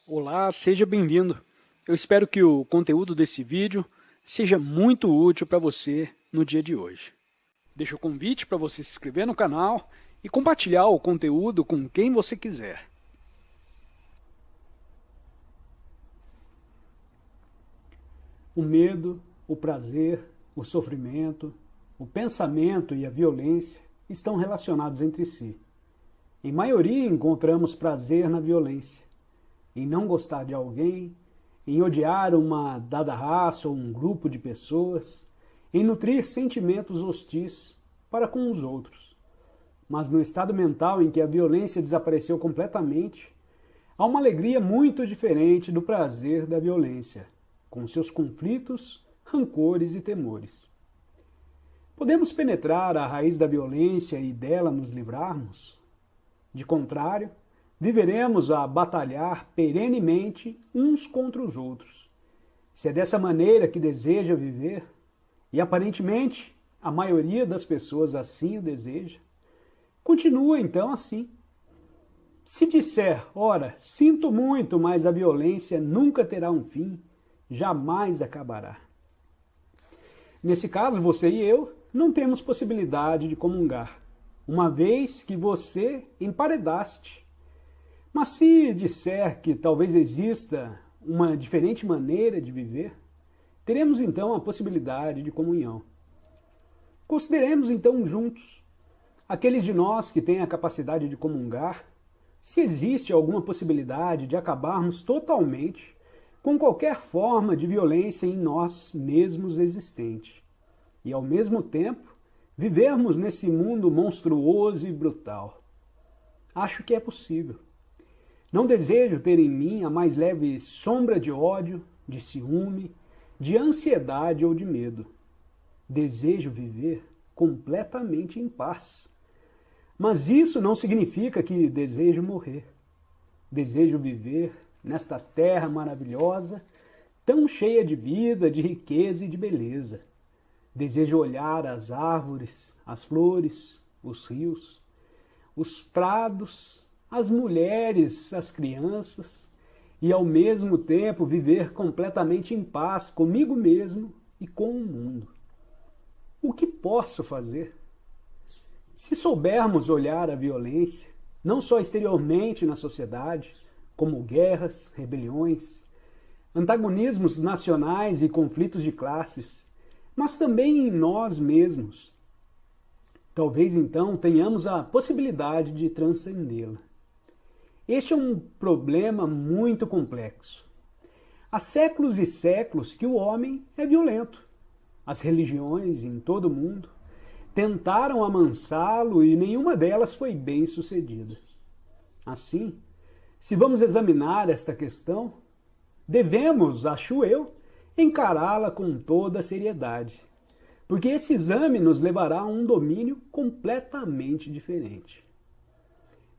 Olá, seja bem-vindo. Eu espero que o conteúdo desse vídeo seja muito útil para você no dia de hoje. Deixo o convite para você se inscrever no canal e compartilhar o conteúdo com quem você quiser. O medo, o prazer, o sofrimento, o pensamento e a violência estão relacionados entre si. Em maioria encontramos prazer na violência, em não gostar de alguém, em odiar uma dada raça ou um grupo de pessoas, em nutrir sentimentos hostis para com os outros. Mas no estado mental em que a violência desapareceu completamente, há uma alegria muito diferente do prazer da violência, com seus conflitos, rancores e temores. Podemos penetrar a raiz da violência e dela nos livrarmos? De contrário, viveremos a batalhar perenemente uns contra os outros. Se é dessa maneira que deseja viver, e aparentemente a maioria das pessoas assim o deseja, continua então assim. Se disser, ora, sinto muito, mas a violência nunca terá um fim, jamais acabará. Nesse caso, você e eu não temos possibilidade de comungar, uma vez que você emparedaste. Mas se disser que talvez exista uma diferente maneira de viver, teremos então a possibilidade de comunhão. Consideremos então juntos, aqueles de nós que têm a capacidade de comungar, se existe alguma possibilidade de acabarmos totalmente com qualquer forma de violência em nós mesmos existente, e ao mesmo tempo vivermos nesse mundo monstruoso e brutal. Acho que é possível. Não desejo ter em mim a mais leve sombra de ódio, de ciúme, de ansiedade ou de medo. Desejo viver completamente em paz. Mas isso não significa que desejo morrer. Desejo viver nesta terra maravilhosa, tão cheia de vida, de riqueza e de beleza. Desejo olhar as árvores, as flores, os rios, os prados, as mulheres, as crianças, e ao mesmo tempo viver completamente em paz comigo mesmo e com o mundo. O que posso fazer? Se soubermos olhar a violência, não só exteriormente na sociedade, como guerras, rebeliões, antagonismos nacionais e conflitos de classes, mas também em nós mesmos, talvez então tenhamos a possibilidade de transcendê-la. Este é um problema muito complexo. Há séculos e séculos que o homem é violento. As religiões em todo o mundo tentaram amansá-lo e nenhuma delas foi bem sucedida. Assim, se vamos examinar esta questão, devemos, acho eu, encará-la com toda a seriedade, porque esse exame nos levará a um domínio completamente diferente.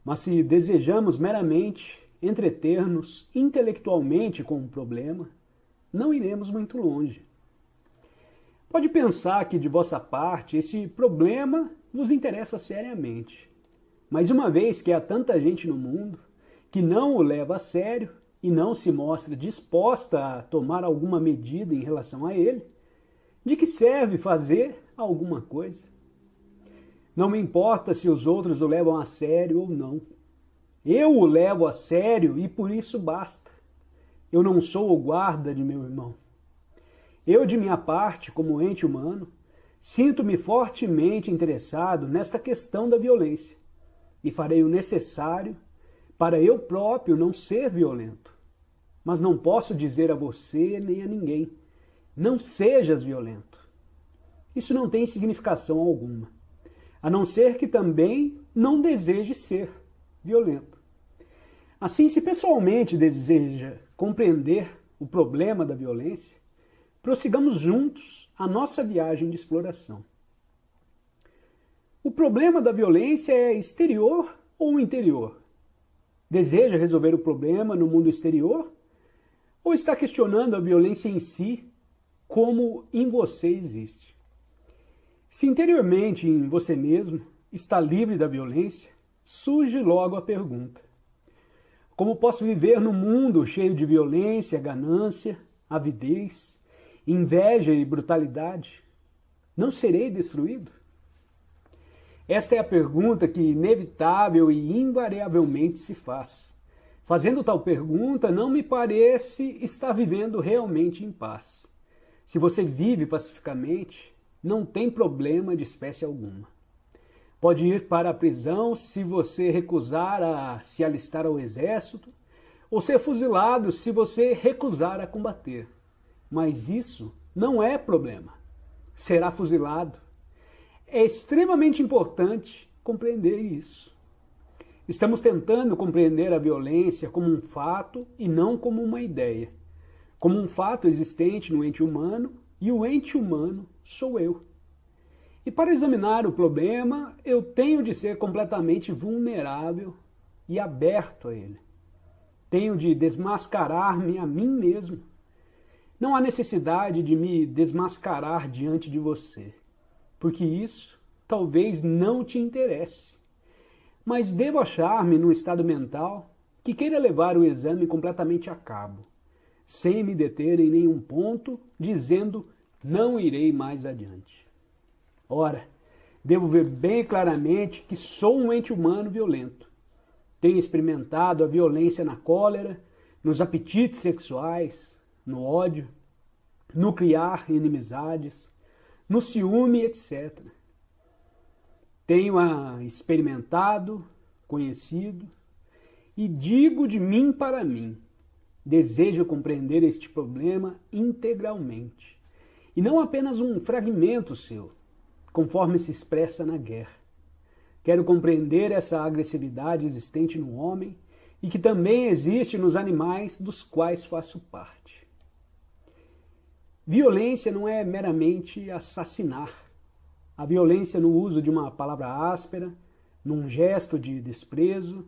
Mas se desejamos meramente entreter-nos intelectualmente com o problema, não iremos muito longe. Pode pensar que de vossa parte esse problema vos interessa seriamente, mas uma vez que há tanta gente no mundo que não o leva a sério e não se mostra disposta a tomar alguma medida em relação a ele, de que serve fazer alguma coisa? Não me importa se os outros o levam a sério ou não. Eu o levo a sério e por isso basta. Eu não sou o guarda de meu irmão. Eu, de minha parte, como ente humano, sinto-me fortemente interessado nesta questão da violência e farei o necessário para eu próprio não ser violento. Mas não posso dizer a você nem a ninguém, não sejas violento. Isso não tem significação alguma, a não ser que também não deseje ser violento. Assim, se pessoalmente deseja compreender o problema da violência, prossigamos juntos a nossa viagem de exploração. O problema da violência é exterior ou interior? Deseja resolver o problema no mundo exterior? Ou está questionando a violência em si, como em você existe? Se interiormente em você mesmo está livre da violência, surge logo a pergunta: Como posso viver num mundo cheio de violência, ganância, avidez, inveja e brutalidade? Não serei destruído? Esta é a pergunta que inevitável e invariavelmente se faz. Fazendo tal pergunta, não me parece estar vivendo realmente em paz. Se você vive pacificamente, não tem problema de espécie alguma. Pode ir para a prisão se você recusar a se alistar ao exército, ou ser fuzilado se você recusar a combater. Mas isso não é problema. Será fuzilado. É extremamente importante compreender isso. Estamos tentando compreender a violência como um fato e não como uma ideia. Como um fato existente no ente humano, e o ente humano sou eu. E para examinar o problema, eu tenho de ser completamente vulnerável e aberto a ele. Tenho de desmascarar-me a mim mesmo. Não há necessidade de me desmascarar diante de você, porque isso talvez não te interesse. Mas devo achar-me num estado mental que queira levar o exame completamente a cabo, sem me deter em nenhum ponto, dizendo não irei mais adiante. Ora, devo ver bem claramente que sou um ente humano violento. Tenho experimentado a violência na cólera, nos apetites sexuais, no ódio, no criar inimizades, no ciúme, etc. Tenho experimentado, conhecido, e digo de mim para mim. Desejo compreender este problema integralmente, e não apenas um fragmento seu, conforme se expressa na guerra. Quero compreender essa agressividade existente no homem e que também existe nos animais dos quais faço parte. Violência não é meramente assassinar. A violência no uso de uma palavra áspera, num gesto de desprezo,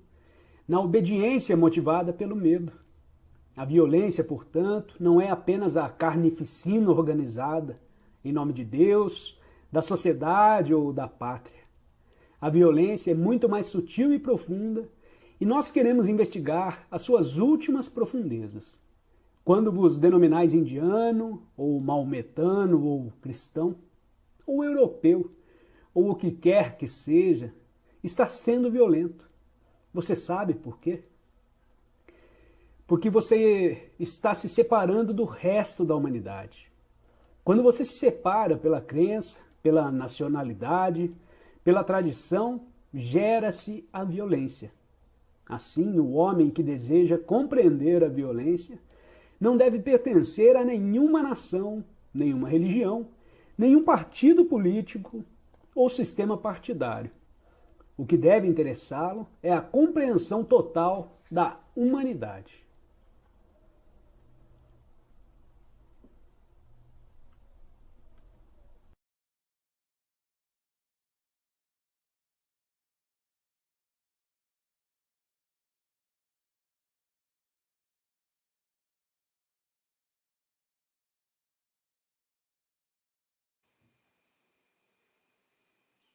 na obediência motivada pelo medo. A violência, portanto, não é apenas a carnificina organizada em nome de Deus, da sociedade ou da pátria. A violência é muito mais sutil e profunda, e nós queremos investigar as suas últimas profundezas. Quando vos denominais indiano, ou maometano, ou cristão, ou europeu, ou o que quer que seja, está sendo violento. Você sabe por quê? Porque você está se separando do resto da humanidade. Quando você se separa pela crença, pela nacionalidade, pela tradição, gera-se a violência. Assim, o homem que deseja compreender a violência não deve pertencer a nenhuma nação, nenhuma religião, nenhum partido político ou sistema partidário. O que deve interessá-lo é a compreensão total da humanidade.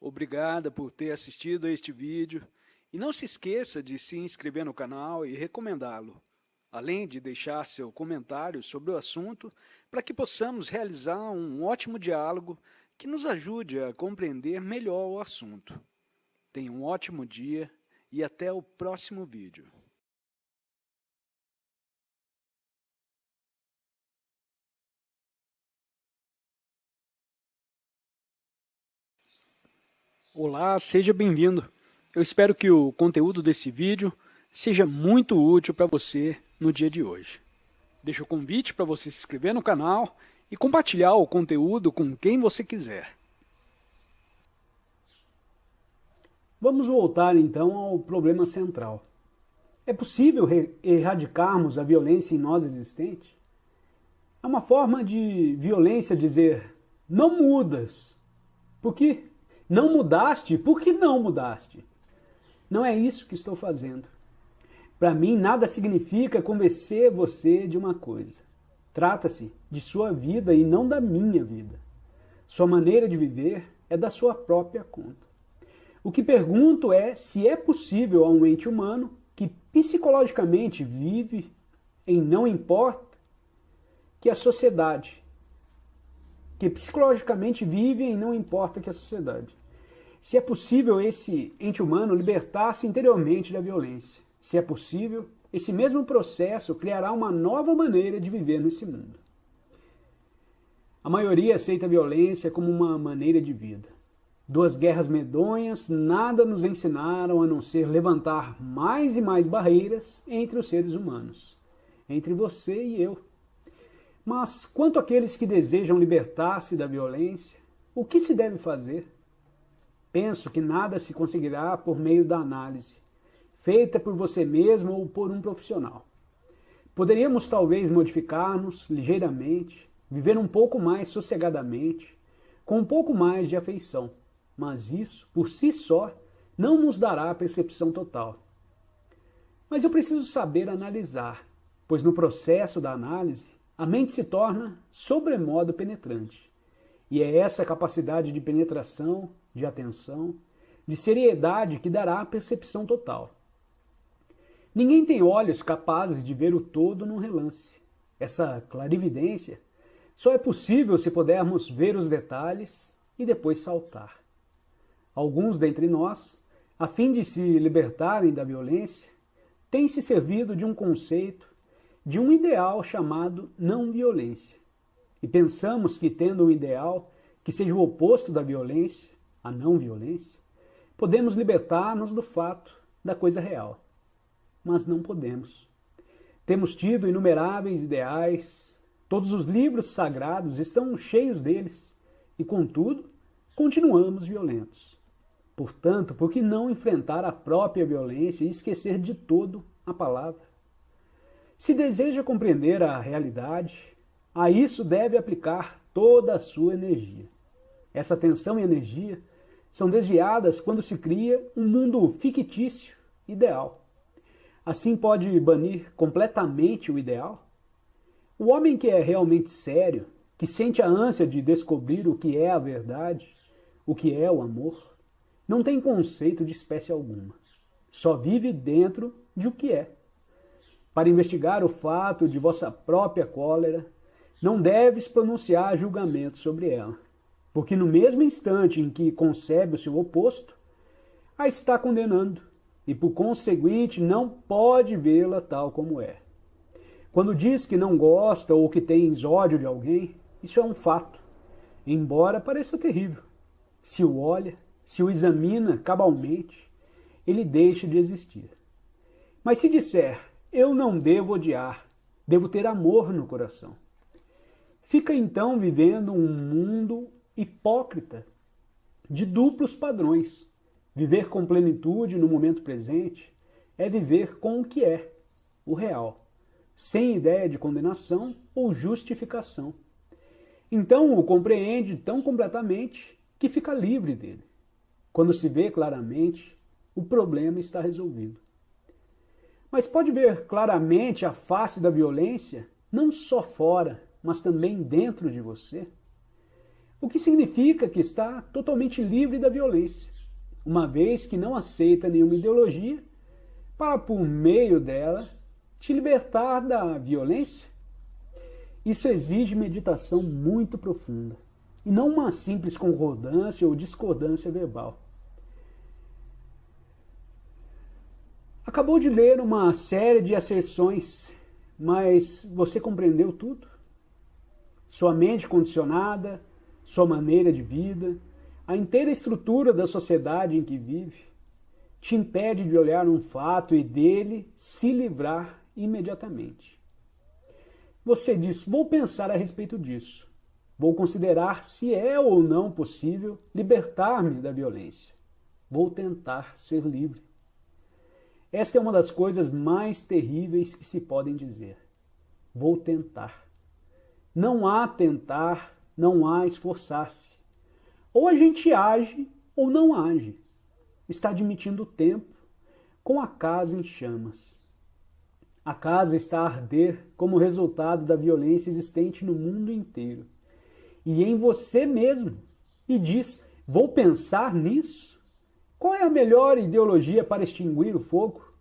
Obrigada por ter assistido a este vídeo e não se esqueça de se inscrever no canal e recomendá-lo, além de deixar seu comentário sobre o assunto para que possamos realizar um ótimo diálogo que nos ajude a compreender melhor o assunto. Tenha um ótimo dia e até o próximo vídeo. Olá, seja bem-vindo. Eu espero que o conteúdo desse vídeo seja muito útil para você no dia de hoje. Deixo o convite para você se inscrever no canal e compartilhar o conteúdo com quem você quiser. Vamos voltar então ao problema central. É possível erradicarmos a violência em nós existente? É uma forma de violência dizer, não mudas. Por quê? Não mudaste? Por que não mudaste? Não é isso que estou fazendo. Para mim, nada significa convencer você de uma coisa. Trata-se de sua vida e não da minha vida. Sua maneira de viver é da sua própria conta. O que pergunto é se é possível a um ente humano que psicologicamente vive em não importa que a sociedade. Que psicologicamente vive em não importa que a sociedade. Se é possível esse ente humano libertar-se interiormente da violência. Se é possível, esse mesmo processo criará uma nova maneira de viver nesse mundo. A maioria aceita a violência como uma maneira de vida. Duas guerras medonhas nada nos ensinaram a não ser levantar mais e mais barreiras entre os seres humanos, entre você e eu. Mas quanto àqueles que desejam libertar-se da violência, o que se deve fazer? Penso que nada se conseguirá por meio da análise, feita por você mesmo ou por um profissional. Poderíamos talvez modificar-nos ligeiramente, viver um pouco mais sossegadamente, com um pouco mais de afeição, mas isso, por si só, não nos dará a percepção total. Mas eu preciso saber analisar, pois no processo da análise, a mente se torna sobremodo penetrante. E é essa capacidade de penetração, de atenção, de seriedade que dará a percepção total. Ninguém tem olhos capazes de ver o todo num relance. Essa clarividência só é possível se pudermos ver os detalhes e depois saltar. Alguns dentre nós, a fim de se libertarem da violência, têm se servido de um conceito, de um ideal chamado não-violência. E pensamos que, tendo um ideal que seja o oposto da violência, a não-violência, podemos libertar-nos do fato da coisa real. Mas não podemos. Temos tido inumeráveis ideais, todos os livros sagrados estão cheios deles, e contudo, continuamos violentos. Portanto, por que não enfrentar a própria violência e esquecer de todo a palavra? Se deseja compreender a realidade, a isso deve aplicar toda a sua energia. Essa atenção e energia são desviadas quando se cria um mundo fictício, ideal. Assim pode banir completamente o ideal? O homem que é realmente sério, que sente a ânsia de descobrir o que é a verdade, o que é o amor, não tem conceito de espécie alguma. Só vive dentro de o que é. Para investigar o fato de vossa própria cólera, não deves pronunciar julgamento sobre ela, porque no mesmo instante em que concebe o seu oposto, a está condenando, e por conseguinte não pode vê-la tal como é. Quando diz que não gosta ou que tens ódio de alguém, isso é um fato, embora pareça terrível. Se o olha, se o examina cabalmente, ele deixa de existir. Mas se disser, eu não devo odiar, devo ter amor no coração, fica então vivendo um mundo hipócrita, de duplos padrões. Viver com plenitude no momento presente é viver com o que é, o real, sem ideia de condenação ou justificação. Então o compreende tão completamente que fica livre dele. Quando se vê claramente, o problema está resolvido. Mas pode ver claramente a face da violência, não só fora, mas também dentro de você? O que significa que está totalmente livre da violência, uma vez que não aceita nenhuma ideologia para, por meio dela, te libertar da violência? Isso exige meditação muito profunda, e não uma simples concordância ou discordância verbal. Acabou de ler uma série de asserções, mas você compreendeu tudo? Sua mente condicionada, sua maneira de vida, a inteira estrutura da sociedade em que vive, te impede de olhar um fato e dele se livrar imediatamente. Você diz, vou pensar a respeito disso. Vou considerar se é ou não possível libertar-me da violência. Vou tentar ser livre. Esta é uma das coisas mais terríveis que se podem dizer. Vou tentar. Não há tentar, não há esforçar-se. Ou a gente age ou não age. Está admitindo o tempo, com a casa em chamas. A casa está a arder como resultado da violência existente no mundo inteiro. E em você mesmo. E diz, vou pensar nisso? Qual é a melhor ideologia para extinguir o fogo?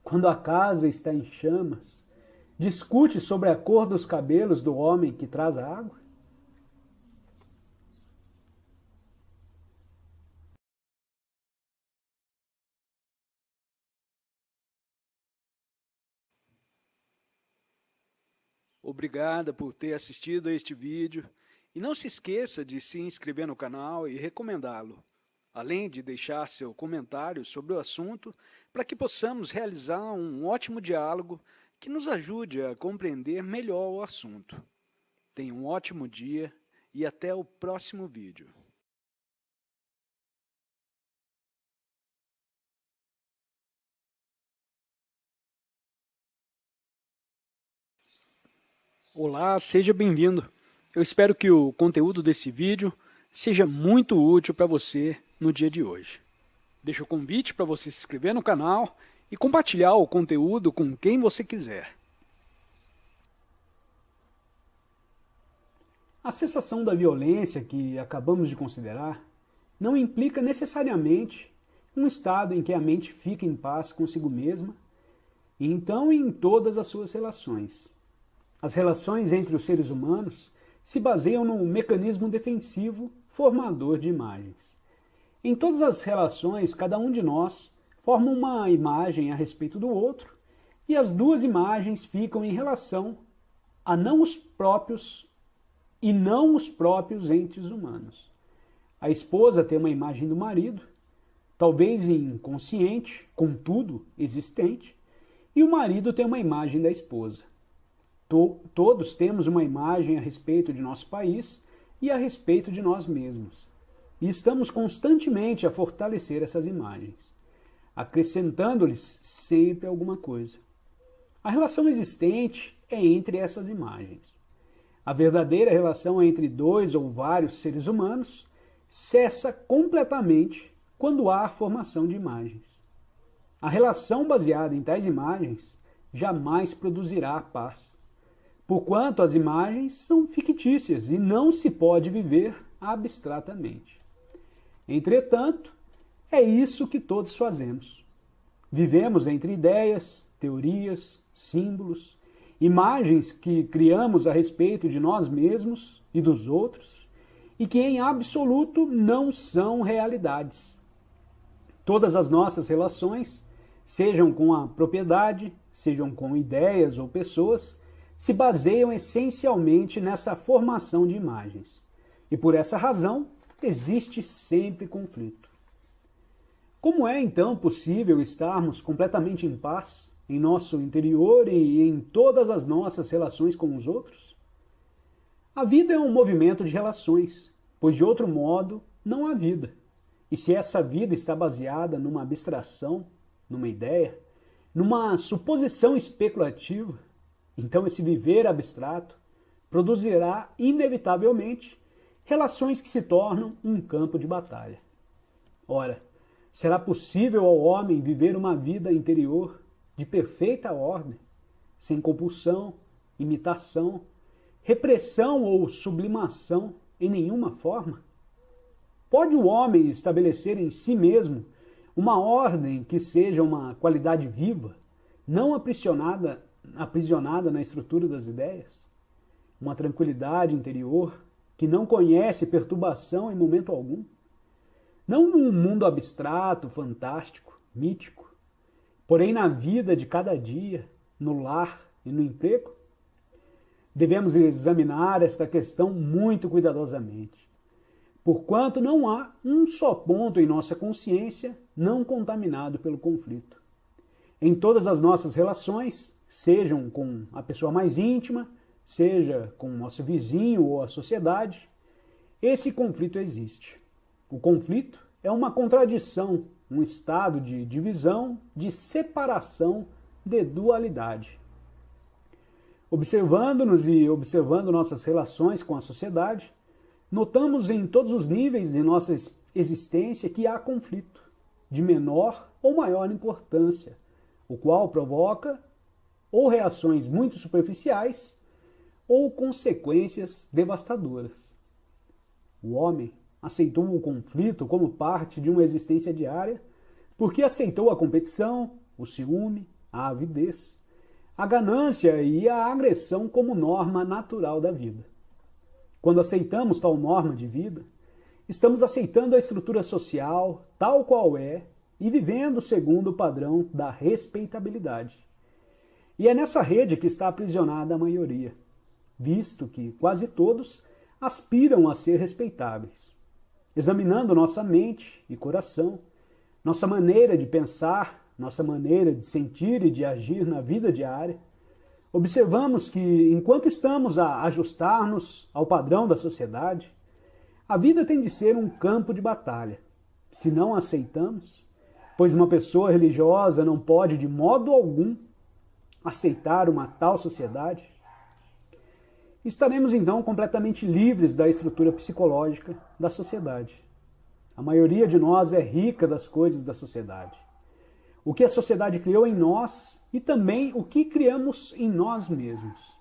quando a casa está em chamas, discute sobre a cor dos cabelos do homem que traz a água? Obrigada por ter assistido a este vídeo e não se esqueça de se inscrever no canal e recomendá-lo, além de deixar seu comentário sobre o assunto para que possamos realizar um ótimo diálogo que nos ajude a compreender melhor o assunto. Tenha um ótimo dia e até o próximo vídeo. Olá, seja bem-vindo. Eu espero que o conteúdo desse vídeo seja muito útil para você no dia de hoje. Deixo o convite para você se inscrever no canal e compartilhar o conteúdo com quem você quiser. A cessação da violência que acabamos de considerar não implica necessariamente um estado em que a mente fica em paz consigo mesma e então em todas as suas relações. As relações entre os seres humanos se baseiam no mecanismo defensivo formador de imagens. Em todas as relações, cada um de nós forma uma imagem a respeito do outro e as duas imagens ficam em relação a não os próprios e não os próprios entes humanos. A esposa tem uma imagem do marido, talvez inconsciente, contudo existente, e o marido tem uma imagem da esposa. Todos temos uma imagem a respeito de nosso país e a respeito de nós mesmos. E estamos constantemente a fortalecer essas imagens, acrescentando-lhes sempre alguma coisa. A relação existente é entre essas imagens. A verdadeira relação entre dois ou vários seres humanos cessa completamente quando há a formação de imagens. A relação baseada em tais imagens jamais produzirá a paz, porquanto as imagens são fictícias e não se pode viver abstratamente. Entretanto, é isso que todos fazemos. Vivemos entre ideias, teorias, símbolos, imagens que criamos a respeito de nós mesmos e dos outros e que em absoluto não são realidades. Todas as nossas relações, sejam com a propriedade, sejam com ideias ou pessoas, se baseiam essencialmente nessa formação de imagens. E por essa razão, existe sempre conflito. Como é então possível estarmos completamente em paz em nosso interior e em todas as nossas relações com os outros? A vida é um movimento de relações, pois de outro modo não há vida. E se essa vida está baseada numa abstração, numa ideia, numa suposição especulativa, então esse viver abstrato produzirá inevitavelmente relações que se tornam um campo de batalha. Ora, será possível ao homem viver uma vida interior de perfeita ordem, sem compulsão, imitação, repressão ou sublimação em nenhuma forma? Pode o homem estabelecer em si mesmo uma ordem que seja uma qualidade viva, não aprisionada na estrutura das ideias? Uma tranquilidade interior que não conhece perturbação em momento algum? Não num mundo abstrato, fantástico, mítico, porém na vida de cada dia, no lar e no emprego? Devemos examinar esta questão muito cuidadosamente, porquanto não há um só ponto em nossa consciência não contaminado pelo conflito. Em todas as nossas relações, sejam com a pessoa mais íntima, seja com o nosso vizinho ou a sociedade, esse conflito existe. O conflito é uma contradição, um estado de divisão, de separação, de dualidade. Observando-nos e observando nossas relações com a sociedade, notamos em todos os níveis de nossa existência que há conflito, de menor ou maior importância, o qual provoca ou reações muito superficiais ou consequências devastadoras. O homem aceitou o conflito como parte de uma existência diária porque aceitou a competição, o ciúme, a avidez, a ganância e a agressão como norma natural da vida. Quando aceitamos tal norma de vida, estamos aceitando a estrutura social tal qual é e vivendo segundo o padrão da respeitabilidade. E é nessa rede que está aprisionada a maioria, visto que quase todos aspiram a ser respeitáveis. Examinando nossa mente e coração, nossa maneira de pensar, nossa maneira de sentir e de agir na vida diária, observamos que, enquanto estamos a ajustar-nos ao padrão da sociedade, a vida tem de ser um campo de batalha. Se não aceitamos, pois uma pessoa religiosa não pode de modo algum aceitar uma tal sociedade, estaremos então completamente livres da estrutura psicológica da sociedade. A maioria de nós é rica das coisas da sociedade. O que a sociedade criou em nós e também o que criamos em nós mesmos.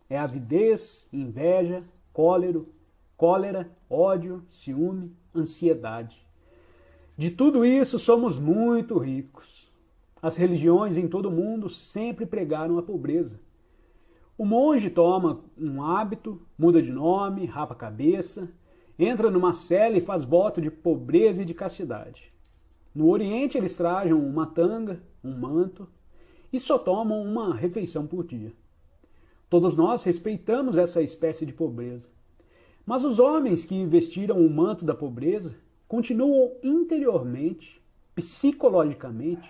É avidez, inveja, cólera, ódio, ciúme, ansiedade. De tudo isso somos muito ricos. As religiões em todo o mundo sempre pregaram a pobreza. O monge toma um hábito, muda de nome, rapa a cabeça, entra numa cela e faz voto de pobreza e de castidade. No Oriente eles trajam uma tanga, um manto e só tomam uma refeição por dia. Todos nós respeitamos essa espécie de pobreza. Mas os homens que vestiram o manto da pobreza continuam interiormente, psicologicamente,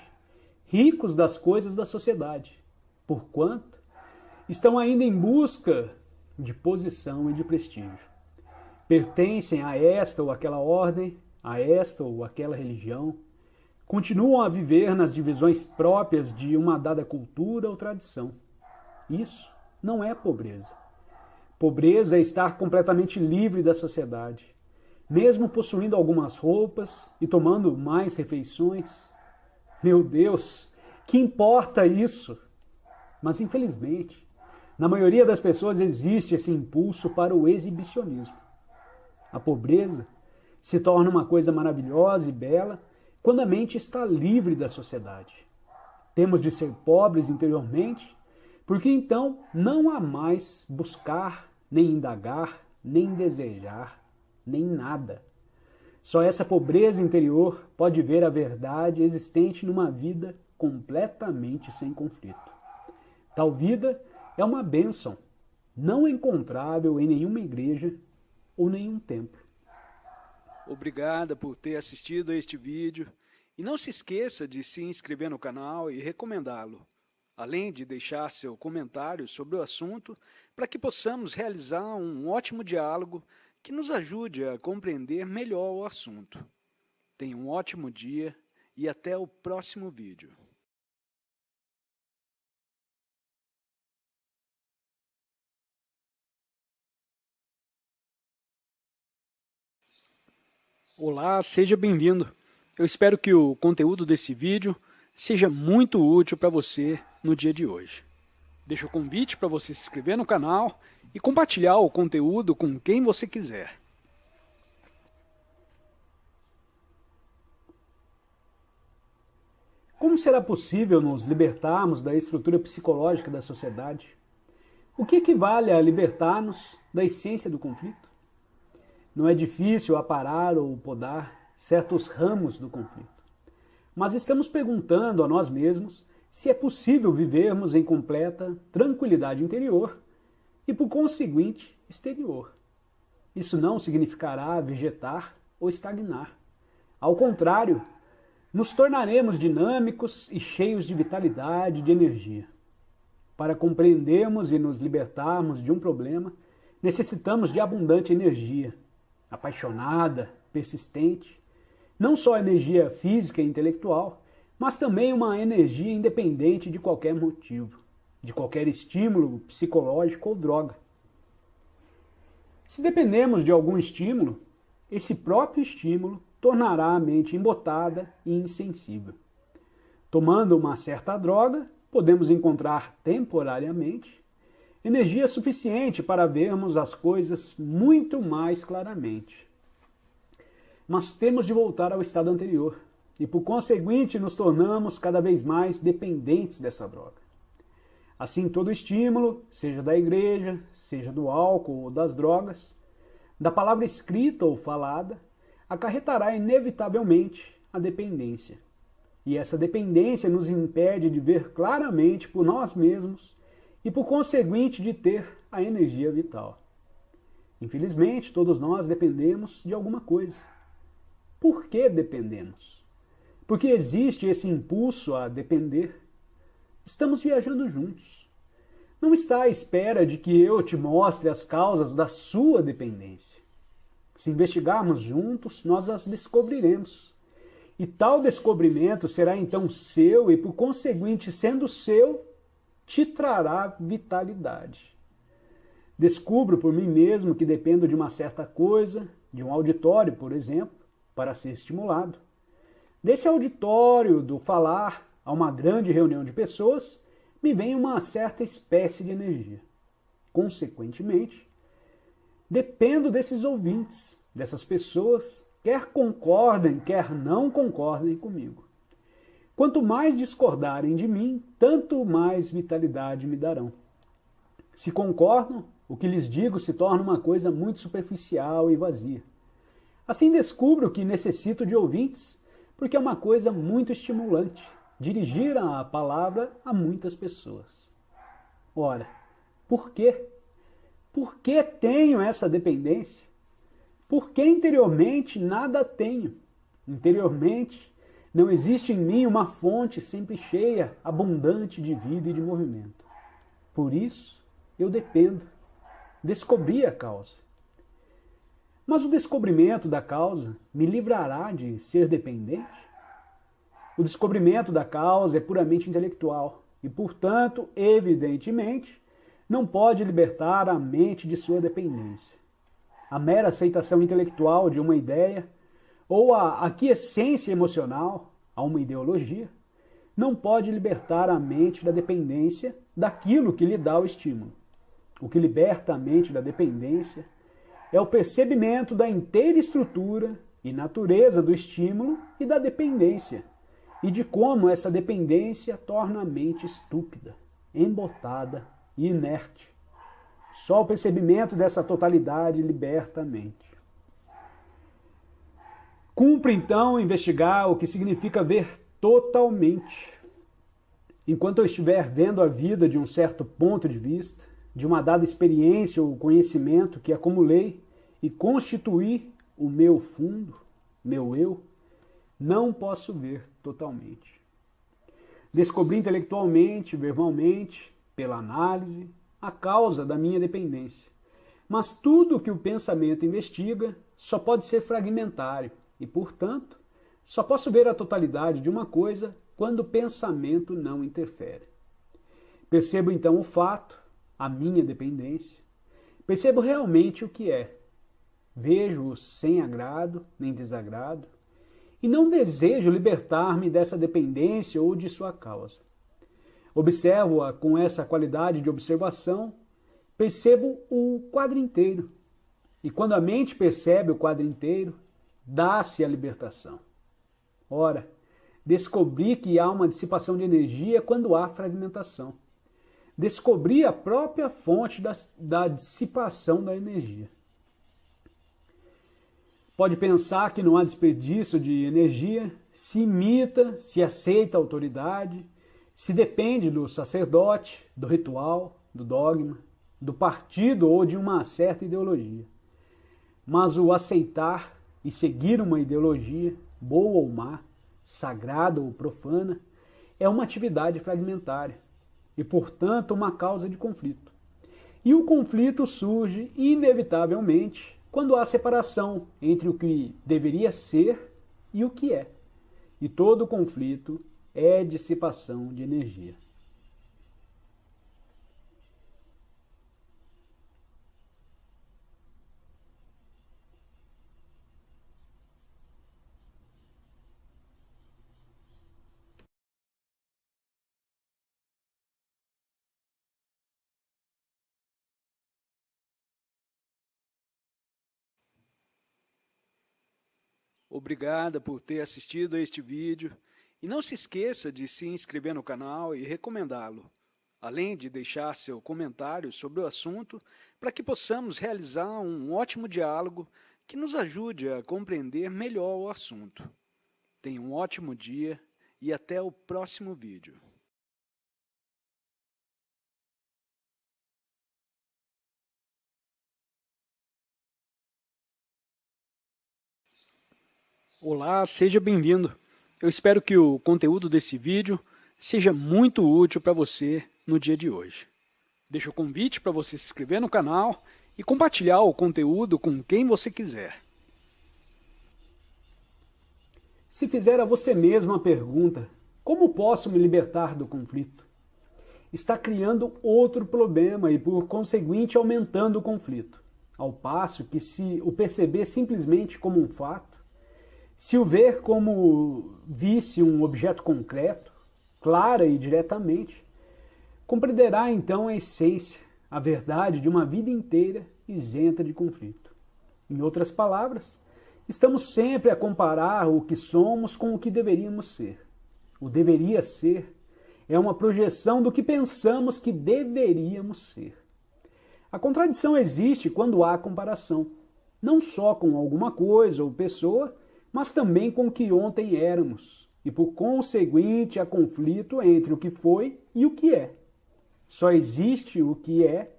ricos das coisas da sociedade, porquanto estão ainda em busca de posição e de prestígio. Pertencem a esta ou aquela ordem, a esta ou aquela religião, continuam a viver nas divisões próprias de uma dada cultura ou tradição. Isso não é pobreza. Pobreza é estar completamente livre da sociedade, mesmo possuindo algumas roupas e tomando mais refeições. Meu Deus, que importa isso? Mas infelizmente, na maioria das pessoas existe esse impulso para o exibicionismo. A pobreza se torna uma coisa maravilhosa e bela quando a mente está livre da sociedade. Temos de ser pobres interiormente, porque então não há mais buscar, nem indagar, nem desejar, nem nada. Só essa pobreza interior pode ver a verdade existente numa vida completamente sem conflito. Tal vida é uma bênção, não encontrável em nenhuma igreja ou nenhum templo. Obrigada por ter assistido a este vídeo e não se esqueça de se inscrever no canal e recomendá-lo, além de deixar seu comentário sobre o assunto para que possamos realizar um ótimo diálogo que nos ajude a compreender melhor o assunto. Tenha um ótimo dia e até o próximo vídeo. Olá, seja bem-vindo. Eu espero que o conteúdo desse vídeo seja muito útil para você no dia de hoje. Deixo o convite para você se inscrever no canal e compartilhar o conteúdo com quem você quiser. Como será possível nos libertarmos da estrutura psicológica da sociedade? O que equivale a libertar-nos da essência do conflito? Não é difícil aparar ou podar certos ramos do conflito. Mas estamos perguntando a nós mesmos se é possível vivermos em completa tranquilidade interior e, por conseguinte, exterior. Isso não significará vegetar ou estagnar. Ao contrário, nos tornaremos dinâmicos e cheios de vitalidade e de energia. Para compreendermos e nos libertarmos de um problema, necessitamos de abundante energia, apaixonada, persistente, não só energia física e intelectual, mas também uma energia independente de qualquer motivo, de qualquer estímulo psicológico ou droga. Se dependemos de algum estímulo, esse próprio estímulo tornará a mente embotada e insensível. Tomando uma certa droga, podemos encontrar temporariamente energia suficiente para vermos as coisas muito mais claramente. Mas temos de voltar ao estado anterior, e por conseguinte nos tornamos cada vez mais dependentes dessa droga. Assim, todo estímulo, seja da igreja, seja do álcool ou das drogas, da palavra escrita ou falada, acarretará inevitavelmente a dependência. E essa dependência nos impede de ver claramente por nós mesmos e, por conseguinte, de ter a energia vital. Infelizmente, todos nós dependemos de alguma coisa. Por que dependemos? Porque existe esse impulso a depender. Estamos viajando juntos. Não está à espera de que eu te mostre as causas da sua dependência. Se investigarmos juntos, nós as descobriremos. E tal descobrimento será então seu e, por conseguinte, sendo seu, te trará vitalidade. Descubro por mim mesmo que dependo de uma certa coisa, de um auditório, por exemplo, para ser estimulado. Desse auditório, do falar, a uma grande reunião de pessoas, me vem uma certa espécie de energia. Consequentemente, dependo desses ouvintes, dessas pessoas, quer concordem, quer não concordem comigo. Quanto mais discordarem de mim, tanto mais vitalidade me darão. Se concordam, o que lhes digo se torna uma coisa muito superficial e vazia. Assim descubro que necessito de ouvintes, porque é uma coisa muito estimulante dirigir a palavra a muitas pessoas. Ora, por quê? Por que tenho essa dependência? Porque interiormente nada tenho. Interiormente não existe em mim uma fonte sempre cheia, abundante de vida e de movimento. Por isso eu dependo. Descobri a causa. Mas o descobrimento da causa me livrará de ser dependente? O descobrimento da causa é puramente intelectual e, portanto, evidentemente, não pode libertar a mente de sua dependência. A mera aceitação intelectual de uma ideia ou a aquiescência emocional a uma ideologia não pode libertar a mente da dependência daquilo que lhe dá o estímulo. O que liberta a mente da dependência é o percebimento da inteira estrutura e natureza do estímulo e da dependência, e de como essa dependência torna a mente estúpida, embotada e inerte. Só o percebimento dessa totalidade liberta a mente. Cumpre então investigar o que significa ver totalmente. Enquanto eu estiver vendo a vida de um certo ponto de vista, de uma dada experiência ou conhecimento que acumulei e constituí o meu fundo, meu eu, não posso ver totalmente. Descobri intelectualmente, verbalmente, pela análise, a causa da minha dependência. Mas tudo que o pensamento investiga só pode ser fragmentário e, portanto, só posso ver a totalidade de uma coisa quando o pensamento não interfere. Percebo então o fato, a minha dependência. Percebo realmente o que é. Vejo-o sem agrado nem desagrado e não desejo libertar-me dessa dependência ou de sua causa. Observo-a com essa qualidade de observação, percebo o quadro inteiro. E quando a mente percebe o quadro inteiro, dá-se a libertação. Ora, descobri que há uma dissipação de energia quando há fragmentação. Descobri a própria fonte da dissipação da energia. Pode pensar que não há desperdício de energia, se imita, se aceita a autoridade, se depende do sacerdote, do ritual, do dogma, do partido ou de uma certa ideologia. Mas o aceitar e seguir uma ideologia, boa ou má, sagrada ou profana, é uma atividade fragmentária e, portanto, uma causa de conflito. E o conflito surge, inevitavelmente, quando há separação entre o que deveria ser e o que é. E todo conflito é dissipação de energia. Obrigada por ter assistido a este vídeo e não se esqueça de se inscrever no canal e recomendá-lo, além de deixar seu comentário sobre o assunto para que possamos realizar um ótimo diálogo que nos ajude a compreender melhor o assunto. Tenha um ótimo dia e até o próximo vídeo. Olá, seja bem-vindo. Eu espero que o conteúdo desse vídeo seja muito útil para você no dia de hoje. Deixo o convite para você se inscrever no canal e compartilhar o conteúdo com quem você quiser. Se fizer a você mesmo a pergunta, como posso me libertar do conflito? Está criando outro problema e, por conseguinte, aumentando o conflito. Ao passo que, se o perceber simplesmente como um fato, se o ver como visse um objeto concreto, clara e diretamente, compreenderá então a essência, a verdade de uma vida inteira isenta de conflito. Em outras palavras, estamos sempre a comparar o que somos com o que deveríamos ser. O deveria ser é uma projeção do que pensamos que deveríamos ser. A contradição existe quando há comparação, não só com alguma coisa ou pessoa, mas também com o que ontem éramos, e por conseguinte há conflito entre o que foi e o que é. Só existe o que é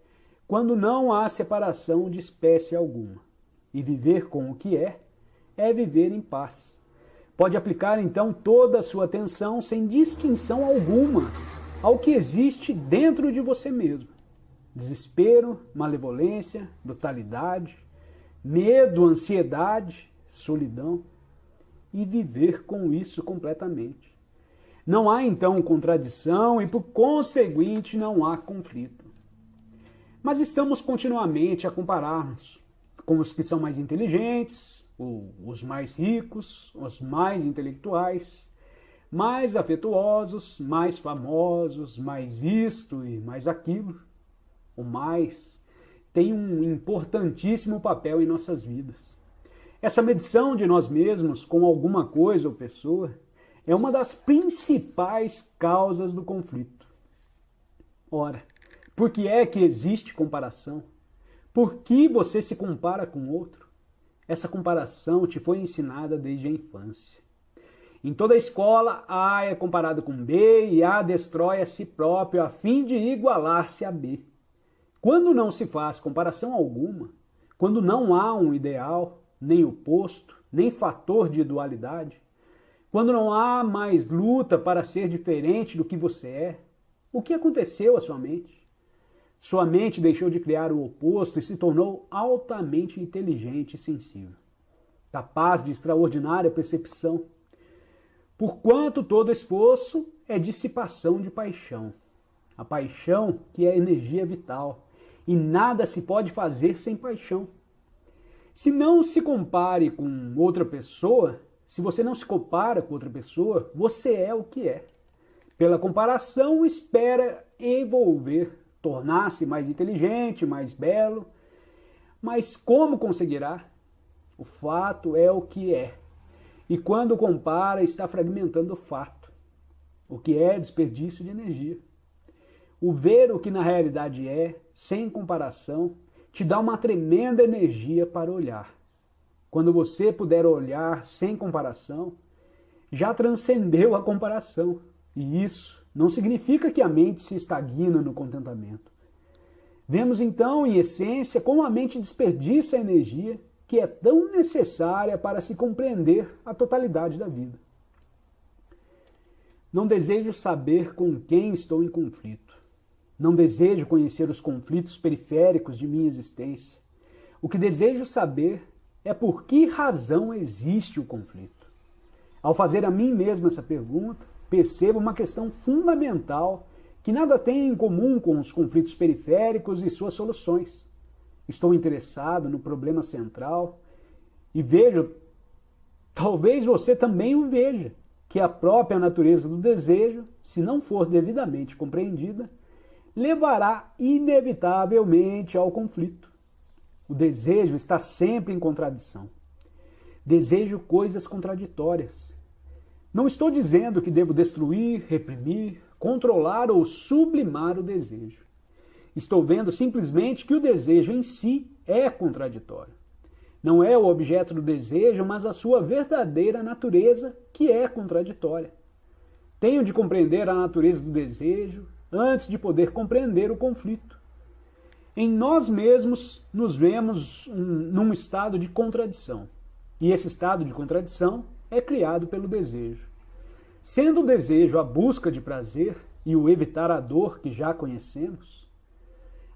quando não há separação de espécie alguma. E viver com o que é viver em paz. Pode aplicar então toda a sua atenção sem distinção alguma ao que existe dentro de você mesmo. Desespero, malevolência, brutalidade, medo, ansiedade, solidão. E viver com isso completamente. Não há então contradição e, por conseguinte, não há conflito. Mas estamos continuamente a comparar-nos com os que são mais inteligentes, os mais ricos, os mais intelectuais, mais afetuosos, mais famosos, mais isto e mais aquilo. O mais tem um importantíssimo papel em nossas vidas. Essa medição de nós mesmos com alguma coisa ou pessoa é uma das principais causas do conflito. Ora, por que é que existe comparação? Por que você se compara com outro? Essa comparação te foi ensinada desde a infância. Em toda a escola, A é comparado com B e A destrói a si próprio a fim de igualar-se a B. Quando não se faz comparação alguma, quando não há um ideal, nem oposto, nem fator de dualidade, quando não há mais luta para ser diferente do que você é, o que aconteceu à sua mente? Sua mente deixou de criar o oposto e se tornou altamente inteligente e sensível, capaz de extraordinária percepção, porquanto todo esforço é dissipação de paixão. A paixão que é energia vital, e nada se pode fazer sem paixão. Se não se compare com outra pessoa, se você não se compara com outra pessoa, você é o que é. Pela comparação, espera evolver, tornar-se mais inteligente, mais belo. Mas como conseguirá? O fato é o que é. E quando compara, está fragmentando o fato, o que é desperdício de energia. O ver o que na realidade é, sem comparação, te dá uma tremenda energia para olhar. Quando você puder olhar sem comparação, já transcendeu a comparação. E isso não significa que a mente se estagna no contentamento. Vemos então, em essência, como a mente desperdiça a energia que é tão necessária para se compreender a totalidade da vida. Não desejo saber com quem estou em conflito. Não desejo conhecer os conflitos periféricos de minha existência. O que desejo saber é por que razão existe o conflito. Ao fazer a mim mesmo essa pergunta, percebo uma questão fundamental que nada tem em comum com os conflitos periféricos e suas soluções. Estou interessado no problema central e vejo, talvez você também o veja, que a própria natureza do desejo, se não for devidamente compreendida, levará inevitavelmente ao conflito. O desejo está sempre em contradição. Desejo coisas contraditórias. Não estou dizendo que devo destruir, reprimir, controlar ou sublimar o desejo. Estou vendo simplesmente que o desejo em si é contraditório. Não é o objeto do desejo, mas a sua verdadeira natureza que é contraditória. Tenho de compreender a natureza do desejo antes de poder compreender o conflito. Em nós mesmos nos vemos num estado de contradição. E esse estado de contradição é criado pelo desejo. Sendo o desejo a busca de prazer e o evitar a dor que já conhecemos,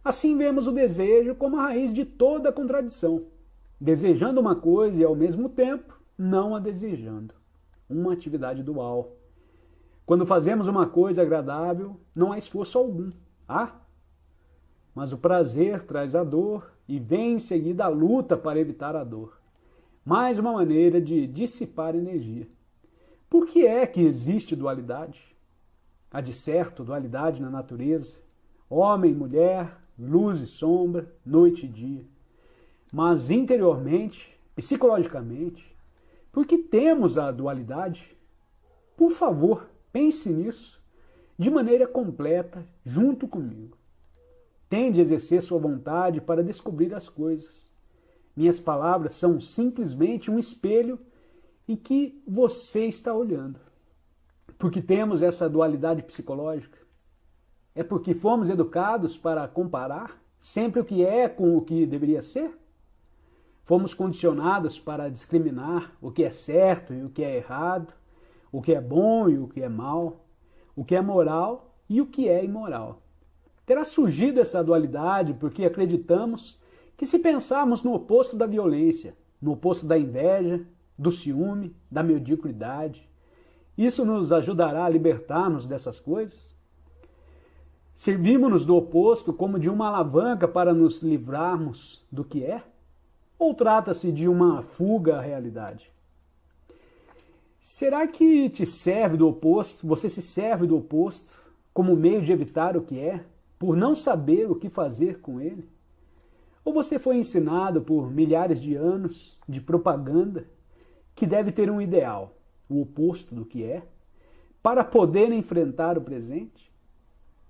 assim vemos o desejo como a raiz de toda a contradição, desejando uma coisa e ao mesmo tempo não a desejando. Uma atividade dual. Quando fazemos uma coisa agradável, não há esforço algum. Mas o prazer traz a dor e vem em seguida a luta para evitar a dor. Mais uma maneira de dissipar energia. Por que é que existe dualidade? Há de certo dualidade na natureza, homem e mulher, luz e sombra, noite e dia. Mas interiormente, psicologicamente, por que temos a dualidade? Por favor, pense nisso de maneira completa junto comigo. Tende a exercer sua vontade para descobrir as coisas. Minhas palavras são simplesmente um espelho em que você está olhando. Porque temos essa dualidade psicológica? É porque fomos educados para comparar sempre o que é com o que deveria ser? Fomos condicionados para discriminar o que é certo e o que é errado, o que é bom e o que é mal, o que é moral e o que é imoral. Terá surgido essa dualidade porque acreditamos que se pensarmos no oposto da violência, no oposto da inveja, do ciúme, da mediocridade, isso nos ajudará a libertar-nos dessas coisas? Servimos-nos do oposto como de uma alavanca para nos livrarmos do que é? Ou trata-se de uma fuga à realidade? Será que te serve do oposto, você se serve do oposto como meio de evitar o que é, por não saber o que fazer com ele? Ou você foi ensinado por milhares de anos de propaganda que deve ter um ideal, o oposto do que é, para poder enfrentar o presente?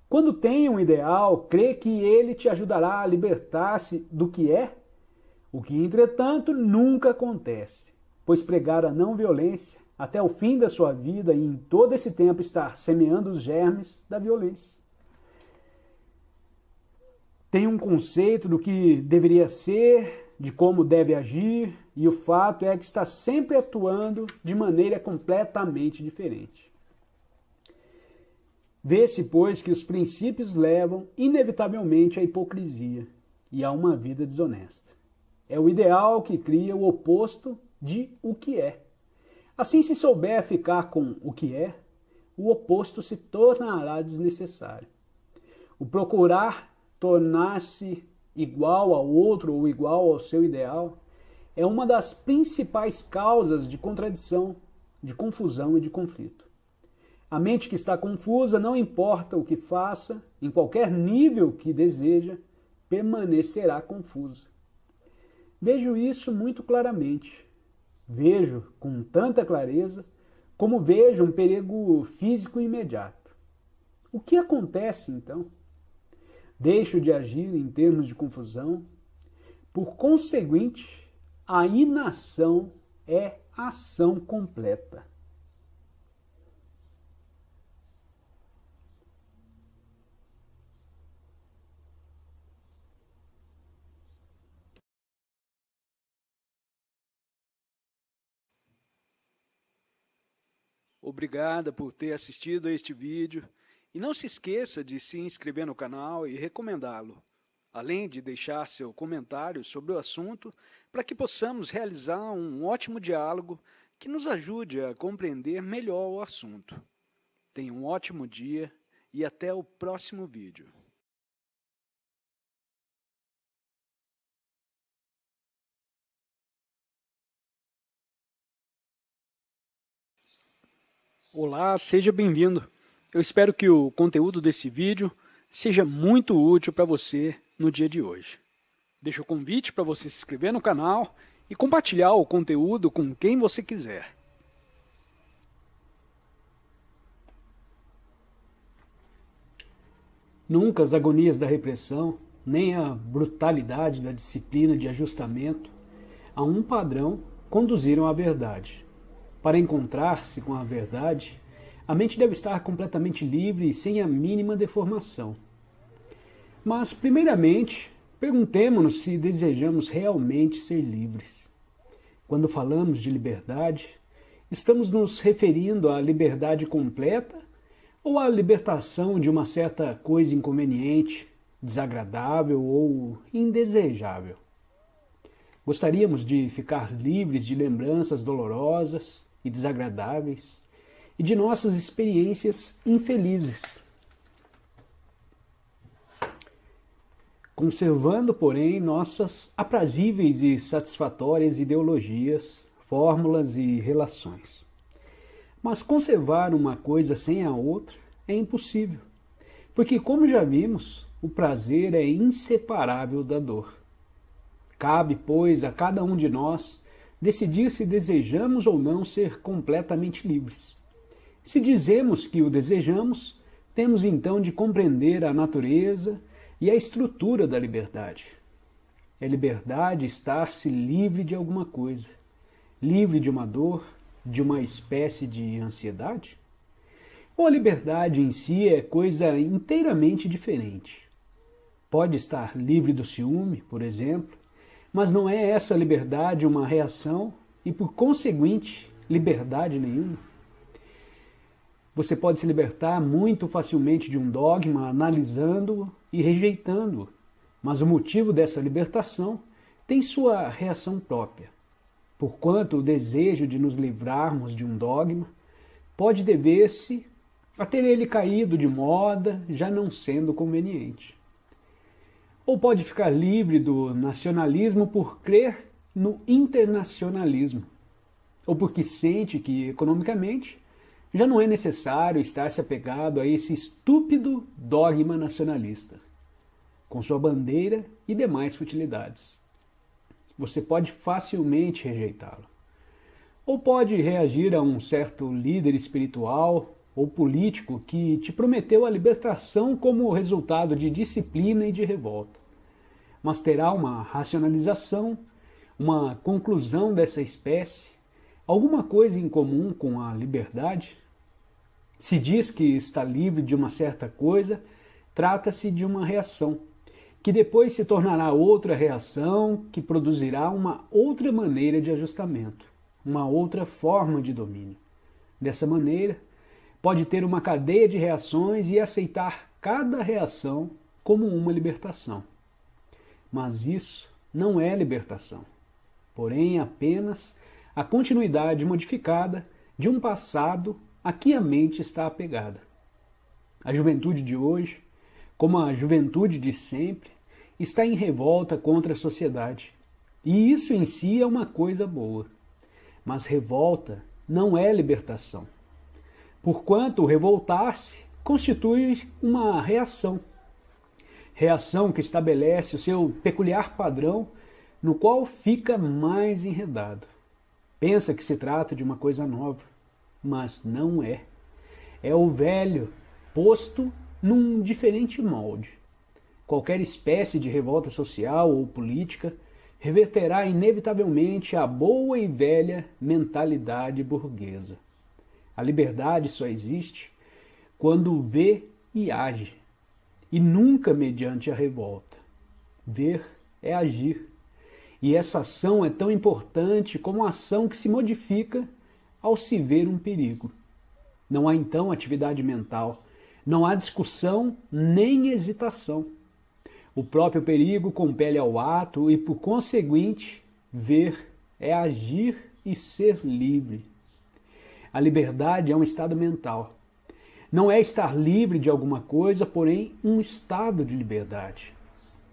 Quando tem um ideal, crê que ele te ajudará a libertar-se do que é? O que, entretanto, nunca acontece, pois pregar a não violência até o fim da sua vida e em todo esse tempo estar semeando os germes da violência. Tem um conceito do que deveria ser, de como deve agir, e o fato é que está sempre atuando de maneira completamente diferente. Vê-se, pois, que os princípios levam inevitavelmente à hipocrisia e a uma vida desonesta. É o ideal que cria o oposto de o que é. Assim, se souber ficar com o que é, o oposto se tornará desnecessário. O procurar tornar-se igual ao outro ou igual ao seu ideal é uma das principais causas de contradição, de confusão e de conflito. A mente que está confusa, não importa o que faça, em qualquer nível que deseja, permanecerá confusa. Vejo isso muito claramente. Vejo com tanta clareza como vejo um perigo físico imediato. O que acontece então? Deixo de agir em termos de confusão. Por conseguinte, a inação é ação completa. Obrigada por ter assistido a este vídeo e não se esqueça de se inscrever no canal e recomendá-lo, além de deixar seu comentário sobre o assunto para que possamos realizar um ótimo diálogo que nos ajude a compreender melhor o assunto. Tenha um ótimo dia e até o próximo vídeo. Olá, seja bem-vindo. Eu espero que o conteúdo desse vídeo seja muito útil para você no dia de hoje. Deixo o convite para você se inscrever no canal e compartilhar o conteúdo com quem você quiser. Nunca as agonias da repressão, nem a brutalidade da disciplina de ajustamento a um padrão conduziram à verdade. Para encontrar-se com a verdade, a mente deve estar completamente livre e sem a mínima deformação. Mas, primeiramente, perguntemo-nos se desejamos realmente ser livres. Quando falamos de liberdade, estamos nos referindo à liberdade completa ou à libertação de uma certa coisa inconveniente, desagradável ou indesejável? Gostaríamos de ficar livres de lembranças dolorosas e desagradáveis e de nossas experiências infelizes, conservando, porém, nossas aprazíveis e satisfatórias ideologias, fórmulas e relações. Mas conservar uma coisa sem a outra é impossível, porque, como já vimos, o prazer é inseparável da dor. Cabe, pois, a cada um de nós decidir se desejamos ou não ser completamente livres. Se dizemos que o desejamos, temos então de compreender a natureza e a estrutura da liberdade. É liberdade estar-se livre de alguma coisa, livre de uma dor, de uma espécie de ansiedade? Ou a liberdade em si é coisa inteiramente diferente? Pode estar livre do ciúme, por exemplo, mas não é essa liberdade uma reação e, por conseguinte, liberdade nenhuma? Você pode se libertar muito facilmente de um dogma analisando-o e rejeitando-o, mas o motivo dessa libertação tem sua reação própria. Porquanto o desejo de nos livrarmos de um dogma pode dever-se a ter ele caído de moda, já não sendo conveniente. Ou pode ficar livre do nacionalismo por crer no internacionalismo, ou porque sente que, economicamente, já não é necessário estar-se apegado a esse estúpido dogma nacionalista, com sua bandeira e demais futilidades. Você pode facilmente rejeitá-lo. Ou pode reagir a um certo líder espiritual ou político que te prometeu a libertação como resultado de disciplina e de revolta. Mas terá uma racionalização, uma conclusão dessa espécie, alguma coisa em comum com a liberdade? Se diz que está livre de uma certa coisa, trata-se de uma reação, que depois se tornará outra reação, que produzirá uma outra maneira de ajustamento, uma outra forma de domínio. Dessa maneira, pode ter uma cadeia de reações e aceitar cada reação como uma libertação. Mas isso não é libertação, porém apenas a continuidade modificada de um passado a que a mente está apegada. A juventude de hoje, como a juventude de sempre, está em revolta contra a sociedade. E isso em si é uma coisa boa. Mas revolta não é libertação. Porquanto revoltar-se constitui uma reação. Reação que estabelece o seu peculiar padrão, no qual fica mais enredado. Pensa que se trata de uma coisa nova, mas não é. É o velho posto num diferente molde. Qualquer espécie de revolta social ou política reverterá inevitavelmente a boa e velha mentalidade burguesa. A liberdade só existe quando vê e age, e nunca mediante a revolta. Ver é agir, e essa ação é tão importante como a ação que se modifica ao se ver um perigo. Não há então atividade mental, não há discussão nem hesitação. O próprio perigo compele ao ato e, por conseguinte, ver é agir e ser livre. A liberdade é um estado mental. Não é estar livre de alguma coisa, porém um estado de liberdade.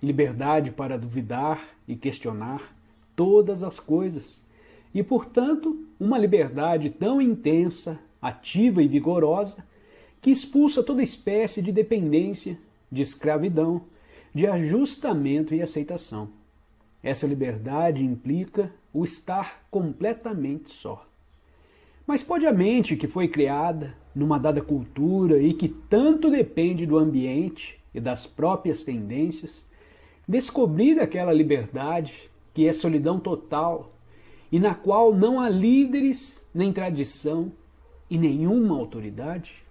Liberdade para duvidar e questionar todas as coisas. E, portanto, uma liberdade tão intensa, ativa e vigorosa, que expulsa toda espécie de dependência, de escravidão, de ajustamento e aceitação. Essa liberdade implica o estar completamente só. Mas pode a mente que foi criada numa dada cultura e que tanto depende do ambiente e das próprias tendências, descobrir aquela liberdade que é solidão total e na qual não há líderes, nem tradição e nenhuma autoridade?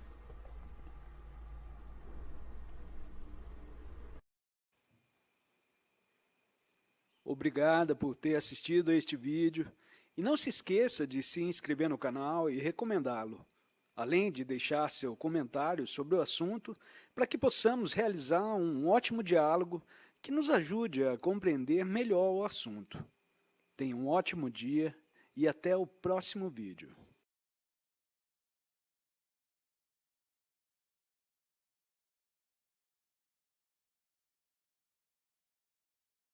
Obrigada por ter assistido a este vídeo e não se esqueça de se inscrever no canal e recomendá-lo, além de deixar seu comentário sobre o assunto para que possamos realizar um ótimo diálogo que nos ajude a compreender melhor o assunto. Tenha um ótimo dia e até o próximo vídeo.